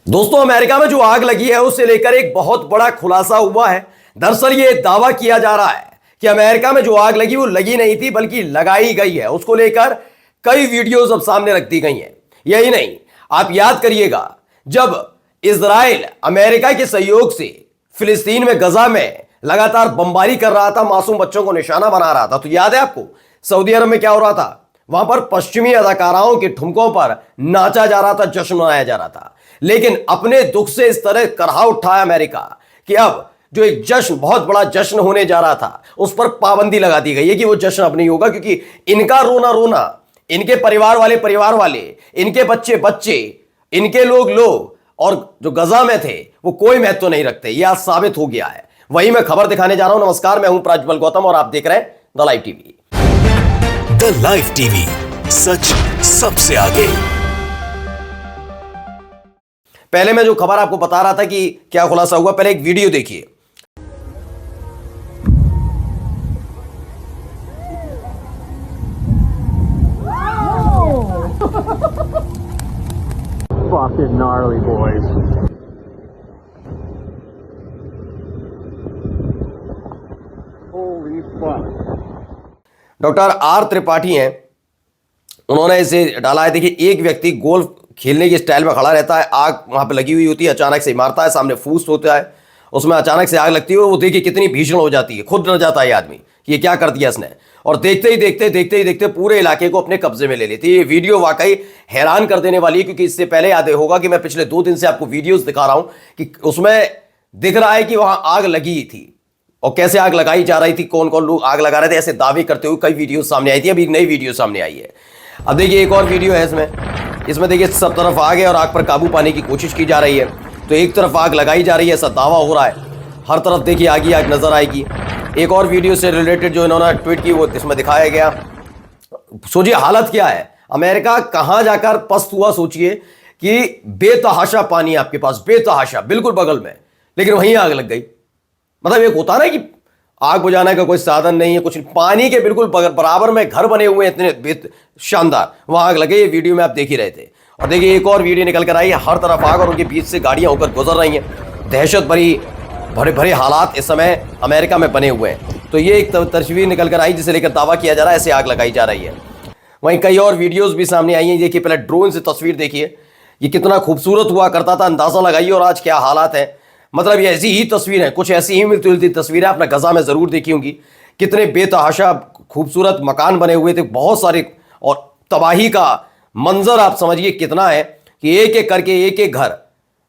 दोस्तों, अमेरिका में जो आग लगी है उसे लेकर एक बहुत बड़ा खुलासा हुआ है। दरअसल ये दावा किया जा रहा है कि अमेरिका में जो आग लगी वो लगी नहीं थी बल्कि लगाई गई है। उसको लेकर कई वीडियोस अब सामने रख दी गई हैं। यही नहीं, आप याद करिएगा जब इजराइल अमेरिका के सहयोग से फिलिस्तीन में गजा में लगातार बमबारी कर रहा था, मासूम बच्चों को निशाना बना रहा था, तो याद है आपको सऊदी अरब में क्या हो रहा था? वहां पर पश्चिमी अदाकाराओं के ठुमकों पर नाचा जा रहा था, जश्न मनाया जा रहा था। लेकिन अपने दुख से इस तरह करहा उठाया अमेरिका कि अब जो एक जश्न, बहुत बड़ा जश्न होने जा रहा था, उस पर पाबंदी लगा दी गई है कि वो जश्न अब नहीं होगा, क्योंकि इनका रोना रोना, इनके परिवार वाले, इनके बच्चे बच्चे, इनके लोग और जो गजा में थे वो कोई महत्व नहीं रखते। यह आज साबित हो गया है। वही मैं खबर दिखाने जा रहा हूं। नमस्कार, मैं हूं प्राज्वल गौतम और आप देख रहे हैं the live TV. The live TV, सच सबसे आगे। पहले मैं जो खबर आपको बता रहा था कि क्या खुलासा हुआ, पहले एक वीडियो देखिए। Fucking gnarly, boys. Holy fuck. Doctor R Tripathi हैं, उन्होंने इसे डाला है। देखिए, एक व्यक्ति गोल्फ खेलने के स्टाइल में खड़ा रहता है, आग वहां पे लगी हुई होती है, अचानक से मारता है, सामने फूस होता है, उसमें अचानक से आग लगती है और वो देखिए कितनी भीषण हो जाती है। खुद डर जाता है आदमी कि ये क्या कर दिया इसने, और देखते ही देखते पूरे इलाके को अपने कब्जे में ले लेती है। ये वीडियो वाकई हैरान कर देने वाली है, क्योंकि इससे पहले याद होगा कि मैं पिछले 2 दिन से आपको वीडियोस दिखा रहा हूं कि उसमें दिख रहा है कि वहां आग लगी थी और कैसे आग लगाई जा रही थी, कौन कौन लोग आग लगा रहे थे, ऐसे दावे करते हुए कई वीडियो सामने आई थी। अभी एक नई वीडियो सामने आई है। अब देखिए एक और वीडियो है इसमें देखिए सब तरफ आग है और आग पर काबू पाने की कोशिश की जा रही है। तो एक तरफ आग लगाई जा रही है, ऐसा दावा हो रहा है, हर तरफ देखिए आग ही आग नजर आएगी। एक और वीडियो से रिलेटेड जो इन्होंने ट्वीट की वो इसमें दिखाया गया। सोचिए हालत क्या है, अमेरिका कहां जाकर पस्त हुआ। सोचिए कि बेतहाशा पानी आपके पास, बेतहाशा बिल्कुल बगल में, लेकिन वहीं आग लग गई। मतलब एक होता ना कि आग बुझाने का कोई साधन नहीं है, कुछ पानी के बिल्कुल बराबर में घर बने हुए हैं, इतने शानदार, वहां आग लगे। ये वीडियो में आप देख ही रहे थे। और देखिए एक और वीडियो निकल कर आई है, हर तरफ आग और उनके बीच से गाड़ियां होकर गुजर रही हैं। दहशत भरे हालात इस समय अमेरिका में बने हुए हैं। तो ये एक तस्वीर निकल कर आई जिसे लेकर दावा किया जा रहा है ऐसे आग लगाई जा रही है। वहीं कई और वीडियोस भी सामने आई हैं। देखिए पहले ड्रोन से तस्वीर देखिए, ये कितना खूबसूरत हुआ करता था, अंदाजा लगाइए और आज क्या हालात है। मतलब ये ऐसी ही तस्वीर है, कुछ ऐसी ही मिलती जुलती तस्वीरें आपने गजा में जरूर देखी होंगी। कितने बेतहाशा खूबसूरत मकान बने हुए थे, बहुत सारे, और तबाही का मंजर आप समझिए कितना है कि एक एक करके एक एक घर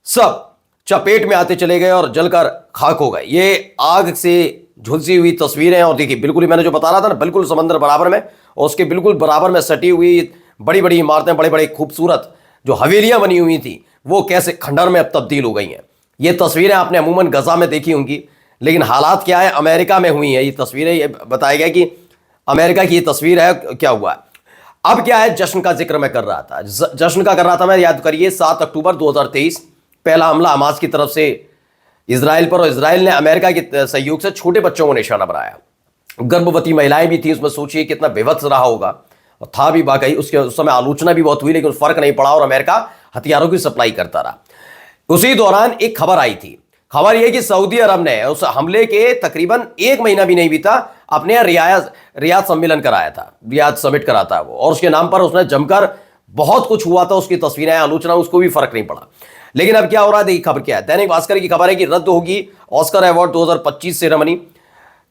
सब चपेट में आते चले गए और जलकर खाक हो गए। ये आग से झुलसी हुई तस्वीरें। और देखिए बिल्कुल ही मैंने जो बता रहा था ना, बिल्कुल समंदर बराबर में और उसके बिल्कुल बराबर में सटी हुई बड़ी बड़ी इमारतें, बड़े बड़े खूबसूरत जो हवेलियां बनी हुई थी वो कैसे खंडर में अब तब्दील हो गई हैं। ये तस्वीरें आपने अमूमन गजा में देखी होंगी, लेकिन हालात क्या है, अमेरिका में हुई है ये तस्वीरें। ये बताया गया कि अमेरिका की ये तस्वीर है, क्या हुआ। अब क्या है, जश्न का जिक्र मैं कर रहा था, जश्न का कर रहा था मैं। याद करिए 7 अक्टूबर 2023 पहला हमला हमास की तरफ से इजराइल पर, और इजराइल ने अमेरिका के सहयोग से छोटे बच्चों को निशाना बनाया। गर्भवती महिलाएं भी थी उसमें। सोचिए कितना बेभत्स रहा होगा, और था भी वाकई। उस समय आलोचना भी बहुत हुई, लेकिन फर्क नहीं पड़ा और अमेरिका हथियारों की सप्लाई करता रहा। उसी दौरान एक खबर आई थी। खबर यह कि सऊदी अरब ने उस हमले के तकरीबन 1 महीना भी नहीं बीता अपने यहाँ रियाद सम्मेलन कराया था, रियाद समिट करा था वो, और उसके नाम पर उसने जमकर बहुत कुछ हुआ था। उसकी तस्वीरें, आलोचना, उसको भी फर्क नहीं पड़ा। लेकिन अब क्या हो रहा है, देखिए खबर क्या है। दैनिक भास्कर की खबर है कि रद्द होगी ऑस्कर अवार्ड 2025 सेरेमनी।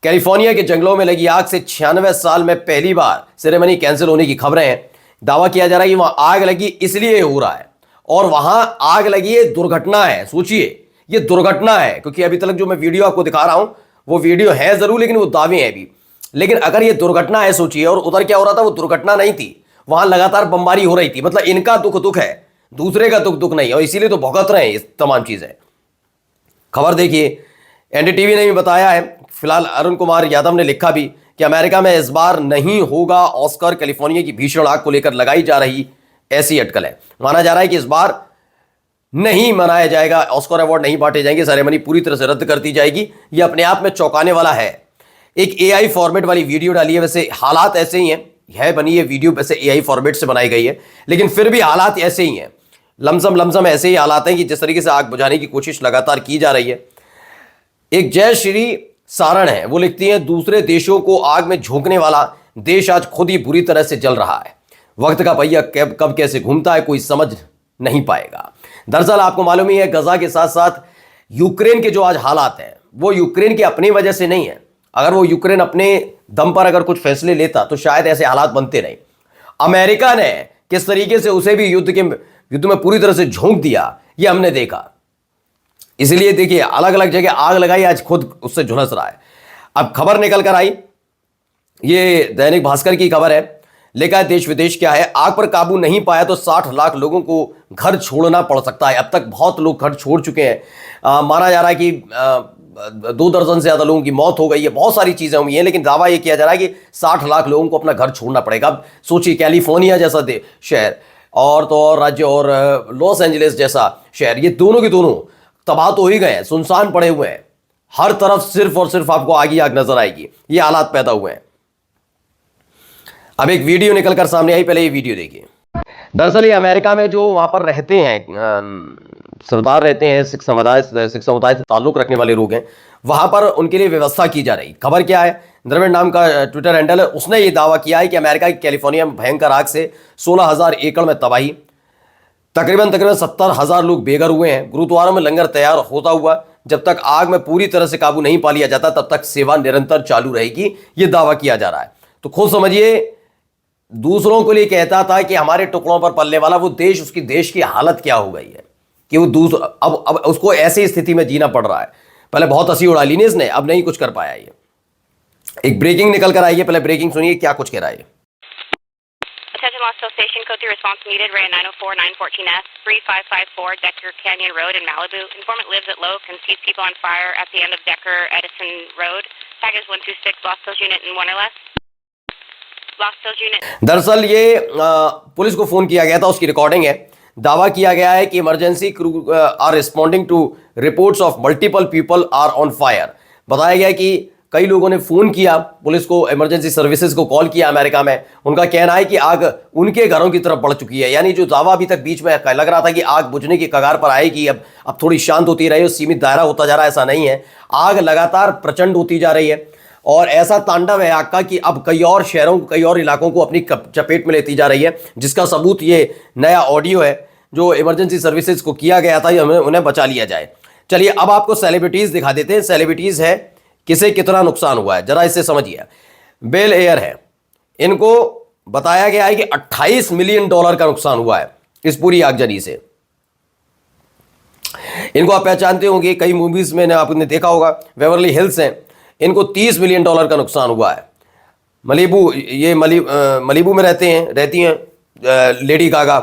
कैलिफोर्निया के जंगलों में लगी आग से 96 साल में पहली बार सेरेमनी कैंसिल होने की खबरें हैं। दावा किया जा रहा है कि वहां आग लगी इसलिए हो रहा है, और वहां आग लगी ये दुर्घटना है। सोचिए ये दुर्घटना है, क्योंकि अभी तक जो मैं वीडियो आपको दिखा रहा हूं वो वीडियो है जरूर, लेकिन वो दावे हैं अभी। लेकिन अगर ये दुर्घटना है सोचिए, और उधर क्या हो रहा था, वो दुर्घटना नहीं थी, वहां लगातार बमबारी हो रही थी। मतलब इनका दुख है, दूसरे का दुख नहीं, और इसीलिए तो भुगत रहे हैं ये तमाम चीजें। खबर देखिए, एनडीटीवी ने भी बताया है। फिलहाल अरुण कुमार यादव ने लिखा भी कि अमेरिका में इस बार नहीं होगा ऑस्कर, कैलिफोर्निया की भीषण आग को लेकर लगाई जा रही ऐसी अटकल है। माना जा रहा है कि इस बार नहीं मनाया जाएगा, ऑस्कर अवार्ड नहीं बांटे जाएंगे, सेरेमनी पूरी तरह से रद्द कर दी जाएगी। यह अपने आप में चौंकाने वाला है। एक एआई फॉर्मेट वाली वीडियो डाली है, वैसे हालात ऐसे ही हैं, है बनी ये वीडियो वैसे एआई फॉर्मेट से बनाई गई है, लेकिन फिर भी हालात ऐसे ही हैं। लमसम ऐसे ही हालात हैं कि जिस तरीके से आग बुझाने की कोशिश लगातार की जा रही है। एक जय श्री सारण है, वो लिखती हैं, दूसरे देशों को आग में झोंकने वाला देश आज खुद ही बुरी तरह से जल रहा है। वक्त का पहिया कब कैसे घूमता है कोई समझ नहीं पाएगा। दरअसल आपको मालूम ही है, गजा के साथ साथ यूक्रेन के जो आज हालात हैं वो यूक्रेन की अपनी वजह से नहीं है। अगर वो यूक्रेन अपने दम पर अगर कुछ फैसले लेता तो शायद ऐसे हालात बनते नहीं। अमेरिका ने किस तरीके से उसे भी युद्ध में पूरी तरह से झोंक दिया, ये हमने देखा। इसलिए देखिए, अलग अलग जगह आग लगाई, आज खुद उससे झुलस रहा है। अब खबर निकल कर आई, ये दैनिक भास्कर की खबर है, लिखा है देश विदेश क्या है, आग पर काबू नहीं पाया तो 60 लाख लोगों को घर छोड़ना पड़ सकता है। अब तक बहुत लोग घर छोड़ चुके हैं। माना जा रहा है कि 2 दर्जन से ज्यादा लोगों की मौत हो गई है, बहुत सारी चीजें हुई हैं, लेकिन दावा यह किया जा रहा है कि 60 लाख लोगों को अपना घर छोड़ना पड़ेगा। अब सोचिए, कैलिफोर्निया जैसा शहर और तो और राज्य और लॉस एंजलिस जैसा शहर, ये दोनों के दोनों तबाह तो हो ही गए हैं, सुनसान पड़े हुए हैं। हर तरफ सिर्फ और सिर्फ आपको आग ही आग नजर आएगी। ये हालात पैदा हुए हैं। अब एक वीडियो निकलकर सामने आई, पहले ये वीडियो देखिए। दरअसल ये अमेरिका में जो वहां पर रहते हैं, सरदार रहते हैं, सिख समुदाय से ताल्लुक रखने वाले लोग हैं, वहां पर उनके लिए व्यवस्था की जा रही। खबर क्या है, द्रविड़ नाम का ट्विटर हैंडल है, उसने ये दावा किया है कि अमेरिका की कैलिफोर्निया में भयंकर आग से 16,000 एकड़ में तबाही, तकरीबन 70,000 लोग बेघर हुए हैं। गुरुद्वारों में लंगर तैयार होता हुआ, जब तक आग में पूरी तरह से काबू नहीं पा लिया जाता तब तक सेवा निरंतर चालू रहेगी, ये दावा किया जा रहा है। तो खुद समझिए, दूसरों के लिए कहता था कि हमारे टुकड़ों पर पलने वाला वो देश, उसकी देश की हालत क्या हो गई है कि वो अब उसको ऐसी स्थिति में जीना पड़ रहा है। पहले बहुत हंसी उड़ा ली ने इसने, अब नहीं कुछ कर पाया। ये एक ब्रेकिंग निकल कर आई है, पहले ब्रेकिंग सुनिए क्या कुछ कह रहा है। Attention Lost Hill Station, code 3 response needed, Ray 904-914S, 3554 Decker Canyon Road in Malibu. Informant lives at Loke and sees people on fire at the end of Decker Edison Road. Tag is 126, Lost Hills unit in one or less. Lost Hills unit. दरअसल ये police को phone किया गया था, उसकी recording है। दावा किया गया है कि emergency crew are responding to reports of multiple people are on fire. बताया गया कि कई लोगों ने फोन किया पुलिस को, इमरजेंसी सर्विसेज को कॉल किया अमेरिका में। उनका कहना है कि आग उनके घरों की तरफ बढ़ चुकी है। यानी जो दावा अभी तक बीच में लग रहा था कि आग बुझने की कगार पर आएगी, अब थोड़ी शांत होती रही, सीमित दायरा होता जा रहा है, ऐसा नहीं है। आग लगातार प्रचंड होती जा रही है और ऐसा तांडव है आग का कि अब कई और शहरों, कई और इलाकों को अपनी चपेट में लेती जा रही है, जिसका सबूत ये नया ऑडियो है जो इमरजेंसी सर्विसेज को किया गया था, उन्हें बचा लिया जाए। चलिए अब आपको सेलिब्रिटीज दिखा देते हैं। सेलिब्रिटीज है, किसे कितना नुकसान हुआ है जरा इससे समझिए। बेल एयर है, इनको बताया गया है कि $28 मिलियन का नुकसान हुआ है इस पूरी आगजनी से। इनको आप पहचानते होंगे, कई मूवीज में आपने देखा होगा। बेवरली हिल्स हैं, इनको $30 मिलियन का नुकसान हुआ है। मलीबू, ये मलीबू में रहती हैं लेडी गागा।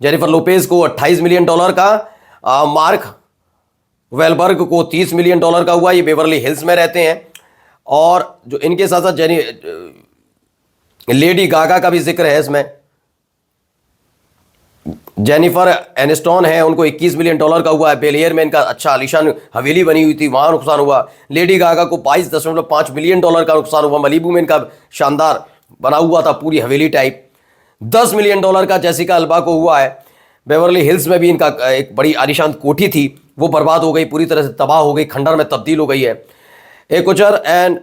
जेनिफर लोपेज को $28 मिलियन का, मार्क वेलबर्ग को $30 मिलियन का हुआ, ये बेवरली हिल्स में रहते हैं। और जो इनके साथ साथ लेडी गागा का भी जिक्र है इसमें, जेनिफर एनिस्टॉन है, उनको $21 मिलियन का हुआ है। बेलियर में इनका अच्छा आलीशान हवेली बनी हुई थी, वहां नुकसान हुआ। लेडी गागा को $22.5 मिलियन का नुकसान हुआ। मलीबू में इनका शानदार बना हुआ था पूरी हवेली टाइप। $10 मिलियन का जेसिका अल्बा को हुआ है। बेवरली हिल्स में भी इनका एक बड़ी आलीशान कोठी थी, वो बर्बाद हो गई, पूरी तरह से तबाह हो गई, खंडर में तब्दील हो गई है। एकुचर एंड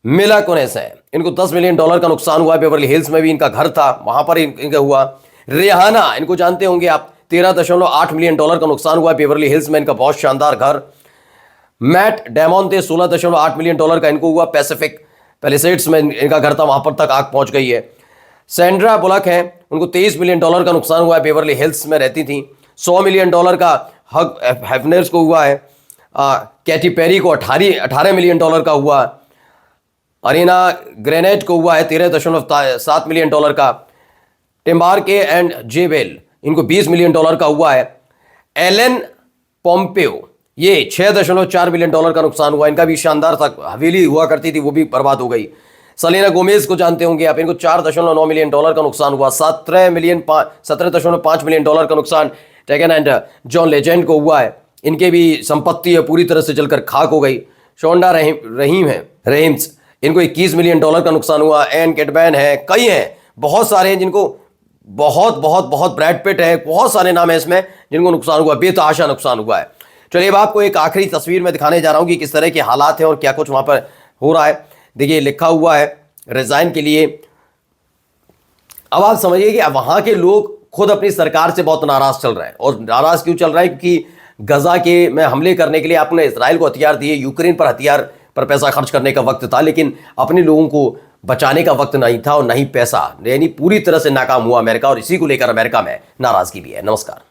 मिला कुनेस है, इनको $10 मिलियन का नुकसान हुआ है। बेवरली हिल्स में भी इनका घर था, वहां पर इनका हुआ। रिहाना, इनको जानते होंगे आप, $13.8 मिलियन का नुकसान हुआ है। बेवरली हिल्स में इनका बहुत शानदार घर। मैट डेमोन थे, $16.8 मिलियन का इनको हुआ। पैसिफिक पैलिसेड्स में इनका घर था, वहां पर तक आग पहुंच गई है। सैंड्रा बुलक है, उनको $23 मिलियन का नुकसान हुआ है। बेवरली हिल्स में रहती थी। $100 मिलियन का हग हेफनेर्स को हुआ है। कैटी पेरी को 18 मिलियन का हुआ। अरीना ग्रेनेट को हुआ है 13.7 मिलियन का। टिम्बारके एंड जेबेल, इनको $20 मिलियन का हुआ है। एलन पोम्पेओ, ये $6.4 मिलियन का नुकसान हुआ। इनका भी शानदार था, हवेली हुआ करती थी, वो भी बर्बाद हो गई। सलीना गोमेज को जानते होंगे आप, इनको $4.9 मिलियन का नुकसान हुआ। 17.5 मिलियन का नुकसान टेगन एंड जॉन लेजेंड को हुआ है। इनके भी संपत्ति है पूरी तरह से जलकर खाक हो गई। शोंडा रहीम्स, इनको $21 मिलियन का नुकसान हुआ। एन कैटमैन है, कई हैं, बहुत सारे हैं जिनको बहुत बहुत बहुत ब्रैड पिट है, बहुत सारे नाम है इसमें जिनको नुकसान हुआ, बेतहाशा नुकसान हुआ है। चलिए अब आपको एक आखिरी तस्वीर में दिखाने जा रहा हूं कि किस तरह के हालात हैं और क्या कुछ वहां पर हो रहा है। देखिए लिखा हुआ है रिजाइन के लिए। अब आप समझिए कि वहां के लोग खुद अपनी सरकार से बहुत नाराज चल रहे हैं, और नाराज क्यों चल रहे हैं? क्योंकि गजा के में हमले करने के लिए आपने इजराइल को हथियार दिए, यूक्रेन पर हथियार पर पैसा खर्च करने का वक्त था, लेकिन अपने लोगों को बचाने का वक्त नहीं था और नहीं पैसा, यानी पूरी तरह से नाकाम हुआ अमेरिका, और इसी को लेकर अमेरिका में नाराजगी भी है। नमस्कार।